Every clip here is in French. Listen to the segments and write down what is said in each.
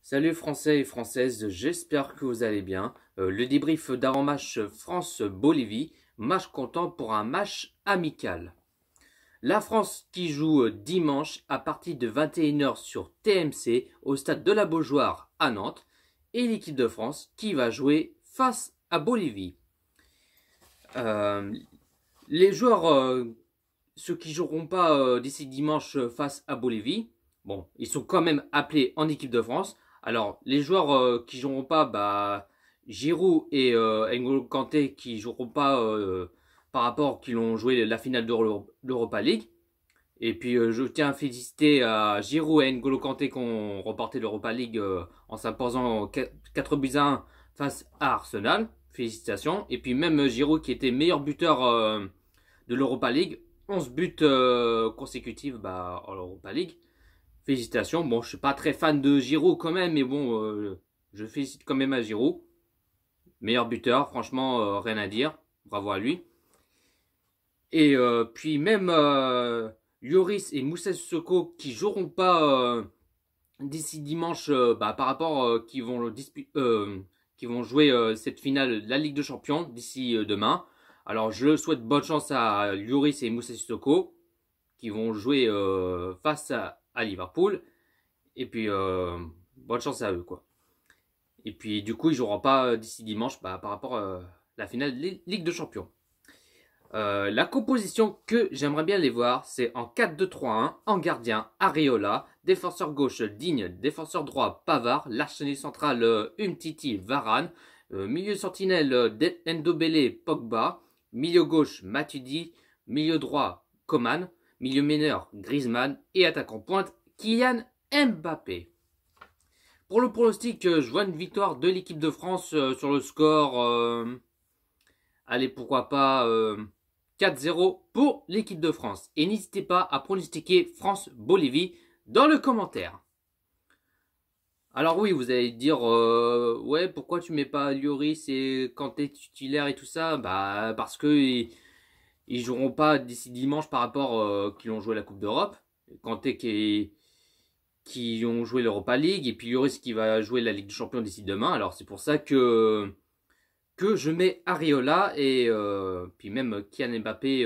Salut Français et Françaises, j'espère que vous allez bien. Le débrief d'avant-match France-Bolivie, match comptant pour un match amical. La France qui joue dimanche à partir de 21 h sur TMC au stade de la Beaujoire à Nantes et l'équipe de France qui va jouer face à Bolivie. Les joueurs, ceux qui joueront pas d'ici dimanche face à Bolivie, bon, ils sont quand même appelés en équipe de France. Alors, les joueurs qui joueront pas, Giroud et N'Golo Kanté qui joueront pas par rapport qu'ils ont joué la finale de l'Europa League. Et puis, je tiens à féliciter Giroud et N'Golo Kanté qui ont remporté l'Europa League en s'imposant 4 buts à 1 face à Arsenal. Félicitations. Et puis, même Giroud qui était meilleur buteur de l'Europa League, 11 buts consécutifs en Europa League. Félicitations. Bon, je suis pas très fan de Giroud quand même, mais bon, je félicite quand même à Giroud. Meilleur buteur, franchement, rien à dire. Bravo à lui. Et puis même Lloris et Moussa Sissoko qui joueront pas d'ici dimanche par rapport qui vont jouer cette finale de la Ligue des Champions d'ici demain. Alors je souhaite bonne chance à Lloris et Moussa Sissoko qui vont jouer face à Liverpool. Et puis bonne chance à eux quoi. Et puis du coup ils joueront pas d'ici dimanche par rapport à la finale de Ligue des Champions. La composition que j'aimerais bien les voir, c'est en 4-2-3-1, en gardien Areola, défenseur gauche Digne, défenseur droit Pavard, l'archenil central Umtiti Varane, milieu sentinelle Ndombele Pogba, milieu gauche Matuidi, milieu droit Coman, milieu meneur Griezmann et attaquant pointe Kylian Mbappé. Pour le pronostic, je vois une victoire de l'équipe de France sur le score. Allez, pourquoi pas 4-0 pour l'équipe de France. Et n'hésitez pas à pronostiquer France-Bolivie dans le commentaire. Alors oui, vous allez dire, ouais, pourquoi tu mets pas Lloris et Kanté titulaire et tout ça? Bah parce que ils joueront pas d'ici dimanche par rapport qu'ils ont joué la Coupe d'Europe. Kanté qui ont joué l'Europa League et puis Lloris qui va jouer la Ligue des Champions d'ici demain. Alors c'est pour ça que je mets Areola et puis même Kylian Mbappé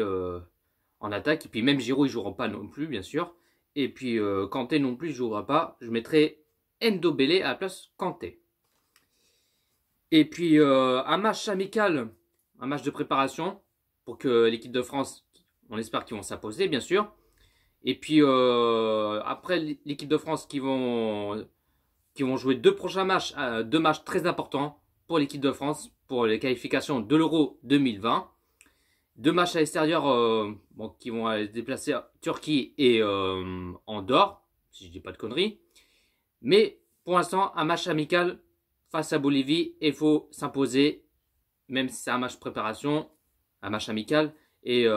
en attaque. Et puis même Giroud, ils joueront pas non plus, bien sûr. Et puis Kanté non plus, il jouera pas. Je mettrai Ndombele à la place Kanté. Et puis un match amical, un match de préparation pour que l'équipe de France, on espère qu'ils vont s'imposer, bien sûr. Et puis après l'équipe de France qui vont jouer deux prochains matchs, deux matchs très importants pour l'équipe de France pour les qualifications de l'Euro 2020. Deux matchs à l'extérieur qui vont aller se déplacer à Turquie et Andorre, si je dis pas de conneries. Mais pour l'instant, un match amical face à Bolivie, il faut s'imposer, même si c'est un match préparation, un match amical, et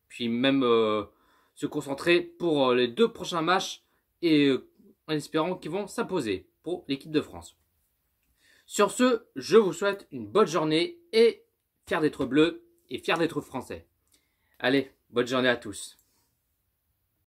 puis même se concentrer pour les deux prochains matchs et en espérant qu'ils vont s'imposer pour l'équipe de France. Sur ce, je vous souhaite une bonne journée et fier d'être bleu et fier d'être français. Allez, bonne journée à tous.